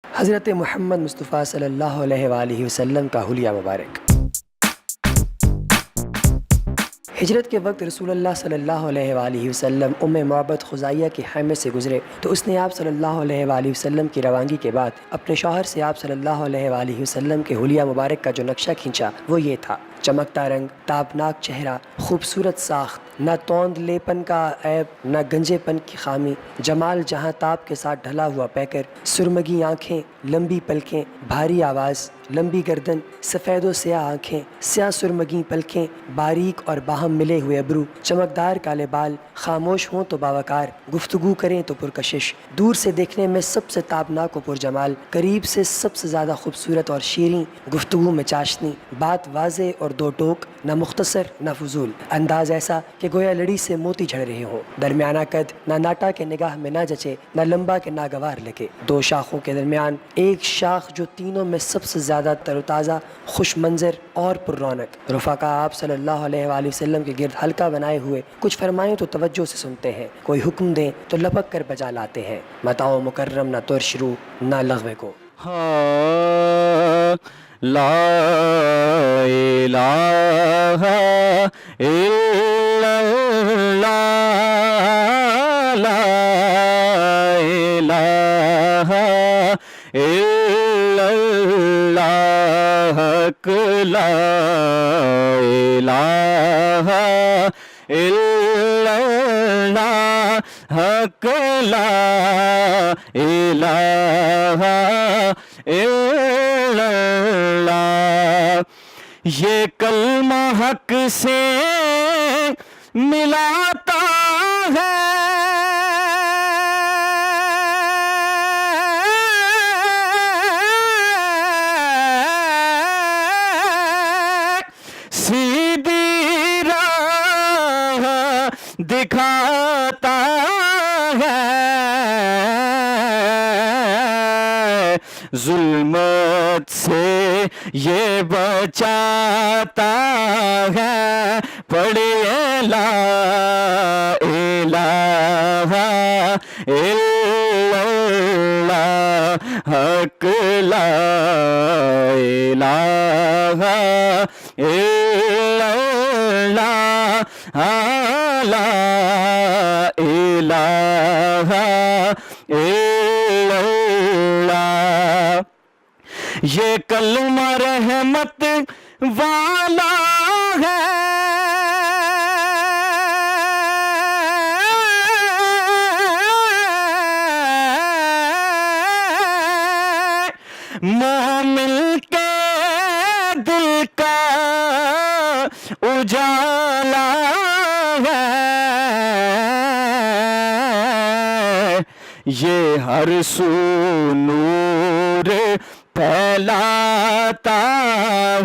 حضرت محمد مصطفیٰ صلی اللہ علیہ وآلہ وسلم کا حلیہ مبارک۔ ہجرت کے وقت رسول اللہ صلی اللہ علیہ وآلہ وسلم معبد خزاعیہ کے خیمے سے گزرے تو اس نے آپ صلی اللہ علیہ وآلہ وسلم کی روانگی کے بعد اپنے شوہر سے آپ صلی اللہ علیہ وآلہ وسلم کے حلیہ مبارک کا جو نقشہ کھینچا وہ یہ تھا: چمکتا رنگ، تابناک چہرہ، خوبصورت ساخت، نہ توند لیپن کا عیب نہ گنجے پن کی خامی، جمال جہاں تاب کے ساتھ ڈھلا ہوا پیکر، سرمگی آنکھیں، لمبی پلکیں، بھاری آواز، لمبی گردن، سفید و سیاہ آنکھیں، سیاہ سرمگی پلکیں، باریک اور باہم ملے ہوئے ابرو، چمکدار کالے بال، خاموش ہوں تو باوقار، گفتگو کریں تو پرکشش، دور سے دیکھنے میں سب سے تابناک و پرجمال، قریب سے سب سے زیادہ خوبصورت اور شیریں، گفتگو میں چاشنی، بات واضح اور دو ٹوک، نہ مختصر نہ فضول، انداز ایسا کہ گویا لڑی سے موتی جھڑ رہے ہوں، درمیانہ قد، نہ ناٹا کے نگاہ میں نہ جچے، نہ لمبا کے ناگوار لگے، دو شاخوں کے درمیان ایک شاخ جو تینوں میں سب سے زیادہ تر و تازہ، خوش منظر اور پر رونق۔ رفقا آپ صلی اللہ علیہ وآلہ وسلم کے گرد حلقہ بنائے ہوئے کچھ فرمائیں تو توجہ سے سنتے ہیں، کوئی حکم دیں تو لپک کر بجا لاتے ہیں، متاع مکرم نہ ترش رو نہ لغو کو۔ لا الہ الا اللہ، لا الہ الا اللہ، حق لا الہ الا اللہ، حق لا الہ الا اللہ۔ یہ کلمہ حق سے ملاتا ہے، سیدھی راہ دکھاتا ہے، ظلمت سے یہ بچاتا ہے، پڑھیے لا الہ الا اللہ، حق لا الہ الا اللہ، لا الہ الا اللہ۔ یہ کلمہ رحمت والا ہے، مومن کے دل کا اجالا ہے، یہ ہر سو نور پھیلاتا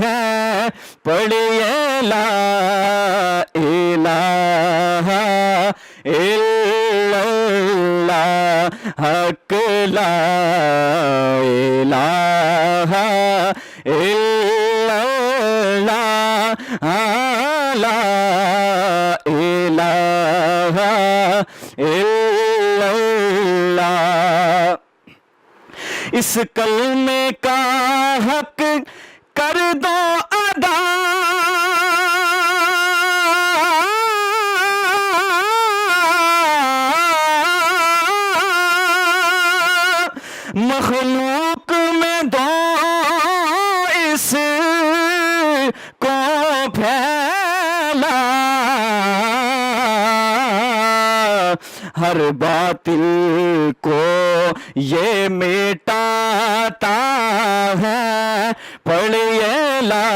ہے، پڑھیے لا الہ الا اللہ، حق لا الہ الا اللہ، لا الہ الا اللہ۔ اس کلمے کا حق کر دو ادا، مخلوق میں دو اس کو پھیلا، ہر باطل کو یہ مٹاتا ہے، پڑھیے لا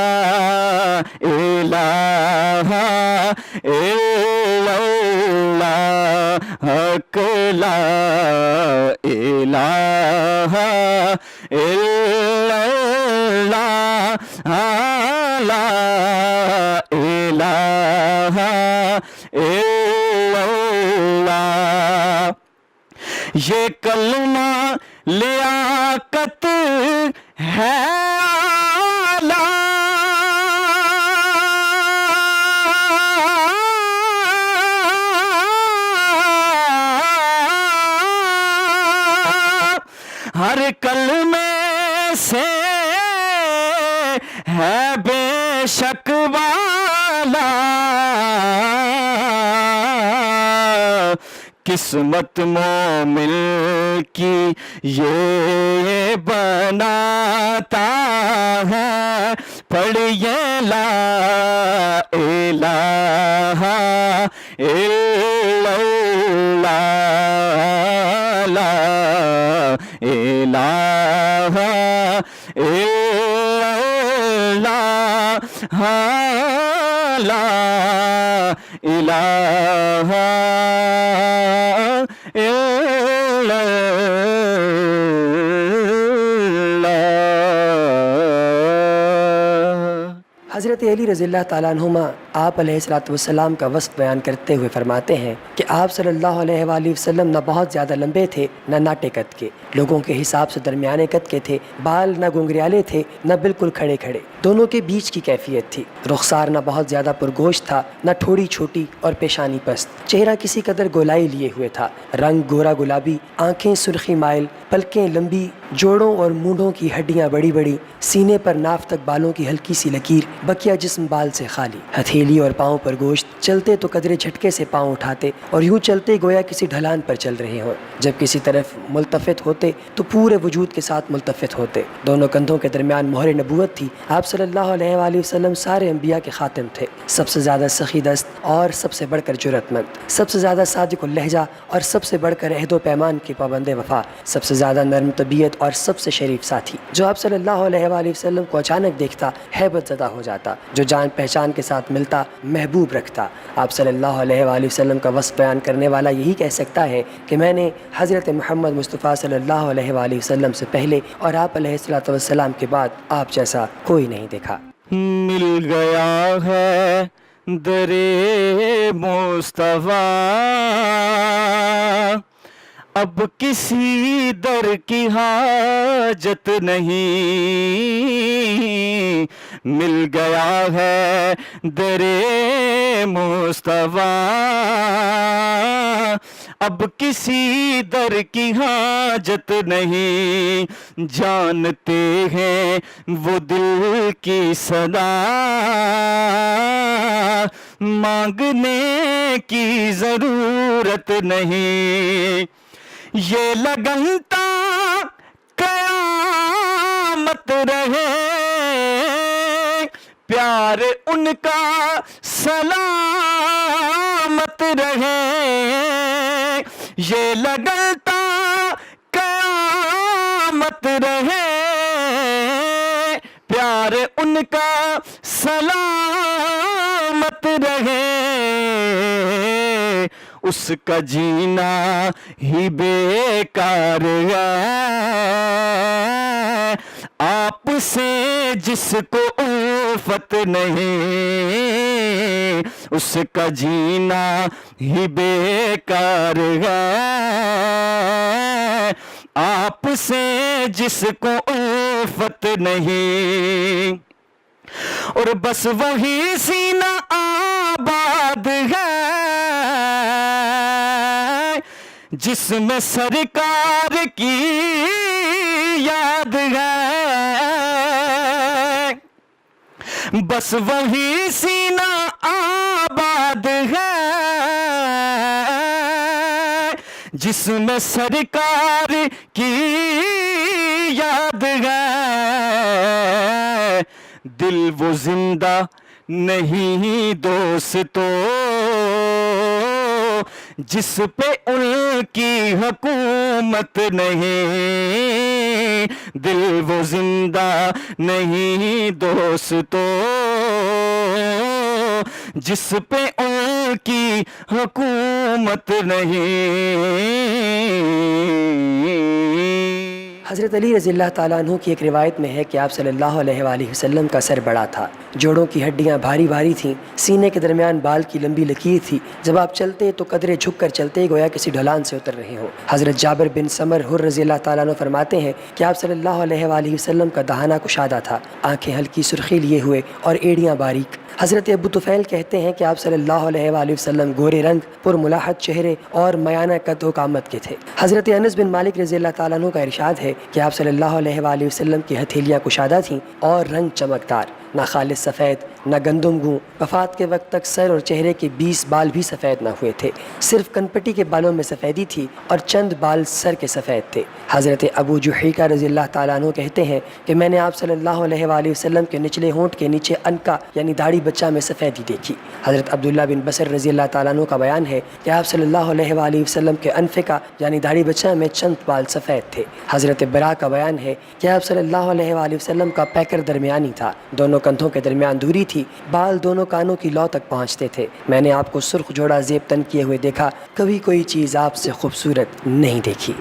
الہ الا اللہ، حق لا الہ الا اللہ، لا الہ الا اللہ۔ یہ کلمہ لیاقت ہے اعلیٰ، ہر کلمے سے ہے بے شک والا، قسمت مومن کی یہ بناتا ہے، پڑھیے لا الہ الا اللہ، لا الہ الا اللہ، لا الہ الا اللہ۔ حضرت علی رضی اللہ تعالیٰ عنہما آپ علیہ الصلوۃ والسلام کا وصف بیان کرتے ہوئے فرماتے ہیں کہ آپ صلی اللہ علیہ وآلہ وسلم نہ بہت زیادہ لمبے تھے نہ ناٹے قد کے، لوگوں کے حساب سے درمیانے قد کے تھے، بال نہ گنگریالے تھے نہ بالکل کھڑے کھڑے، دونوں کے بیچ کی کیفیت تھی، رخسار نہ بہت زیادہ پرگوشت تھا نہ تھوڑی چھوٹی اور پیشانی پست، چہرہ کسی قدر گولائی لیے ہوئے تھا، رنگ گورا گلابی، آنکھیں سرخی مائل، پلکیں لمبی، جوڑوں اور مونڈوں کی ہڈیاں بڑی بڑی، سینے پر ناف تک بالوں کی ہلکی سی لکیر، بقیہ جسم بال سے خالی، ہتھیلی اور پاؤں پر گوشت، چلتے تو قدرے جھٹکے سے پاؤں اٹھاتے اور یوں چلتے گویا کسی ڈھلان پر چل رہے ہوں، جب کسی طرف ملتفت ہوتے تو پورے وجود کے ساتھ ملتفت ہوتے، دونوں کندھوں کے درمیان مہر نبوت تھی، آپ صلی اللہ علیہ وآلہ وسلم سارے انبیاء کے خاتم تھے، سب سے زیادہ سخی دست اور سب سے بڑھ کر جرأت مند، سب سے زیادہ صادق اللہجہ اور سب سے بڑھ کر عہد و پیمان کے پابند وفا، سب سے زیادہ نرم طبیعت اور سب سے شریف ساتھی، جو آپ صلی اللہ علیہ وآلہ وسلم کو اچانک دیکھتا ہیبت زدہ ہو جاتا، جو جان پہچان کے ساتھ ملتا محبوب رکھتا۔ آپ صلی اللہ علیہ وآلہ وسلم کا وصف بیان کرنے والا یہی کہہ سکتا ہے کہ میں نے حضرت محمد مصطفیٰ صلی اللہ علیہ وآلہ وسلم سے پہلے اور آپ علیہ الصلوۃ والسلام کے بعد آپ جیسا کوئی نہیں دیکھا۔ مل گیا ہے در مصطفیٰ، اب کسی در کی حاجت نہیں، مل گیا ہے در مصطفیٰ، اب کسی در کی حاجت نہیں، جانتے ہیں وہ دل کی صدا، مانگنے کی ضرورت نہیں، یہ لگنتا قیامت رہے، پیار ان کا سلامت رہے، یہ لگنتا قیامت رہے، پیار ان کا سلامت رہے، اس کا جینا ہی بیکار ہے، آپ سے جس کو الفت نہیں، اس کا جینا ہی بیکار ہے، آپ سے جس کو الفت نہیں، اور بس وہی سینہ آباد ہے جس میں سرکار کی یاد ہے، بس وہی سینہ آباد ہے جس میں سرکار کی یاد ہے، دل وہ زندہ نہیں دوستو جس پہ ان کی حکومت نہیں، دل وہ زندہ نہیں دوستو جس پہ ان کی حکومت نہیں۔ حضرت علی رضی اللہ تعالیٰ عنہ کی ایک روایت میں ہے کہ آپ صلی اللہ علیہ وآلہ وسلم کا سر بڑا تھا، جوڑوں کی ہڈیاں بھاری بھاری تھیں، سینے کے درمیان بال کی لمبی لکیر تھی، جب آپ چلتے تو قدرے جھک کر چلتے گویا کسی ڈھلان سے اتر رہے ہوں۔ حضرت جابر بن سمر حر رضی اللہ تعالیٰ عنہ فرماتے ہیں کہ آپ صلی اللہ علیہ وآلہ وسلم کا دہانہ کشادہ تھا، آنکھیں ہلکی سرخی لیے ہوئے اور ایڑیاں باریک۔ حضرت ابو طفیل کہتے ہیں کہ آپ صلی اللہ علیہ وآلہ وسلم گورے رنگ، پر ملاحت چہرے اور میانہ قد و قامت کے تھے۔ حضرت انس بن مالک رضی اللہ تعالیٰ عنہ کا ارشاد ہے کہ آپ صلی اللہ علیہ وآلہ وسلم کی ہتھیلیاں کشادہ تھیں اور رنگ چمکدار، نہ خالص سفید نہ گندم گوں۔ وفات کے وقت تک سر اور چہرے کے 20 بال بھی سفید نہ ہوئے تھے، صرف کنپٹی کے بالوں میں سفیدی تھی اور چند بال سر کے سفید تھے۔ حضرت ابو جحیفہ رضی اللہ تعالیٰ عنہ کہتے ہیں کہ میں نے آپ صلی اللہ علیہ وآلہ وسلم کے نچلے ہونٹ کے نیچے انکا یعنی داڑھی بچہ میں سفیدی دیکھی۔ حضرت عبداللہ بن بصر رضی اللہ تعالیٰ عنہ کا بیان ہے کہ آپ صلی اللہ علیہ وآلہ وسلم کے انف کا یعنی داڑھی بچہ میں چند بال سفید تھے۔ حضرت برا کا بیان ہے کہ آپ صلی اللہ علیہ وآلہ وسلم کا پیکر درمیانی تھا، دونوں کندھوں کے درمیان دوری تھی، بال دونوں کانوں کی لو تک پہنچتے تھے۔ میں نے آپ کو سرخ جوڑا زیب تن کیے ہوئے دیکھا، کبھی کوئی چیز آپ سے خوبصورت نہیں دیکھی۔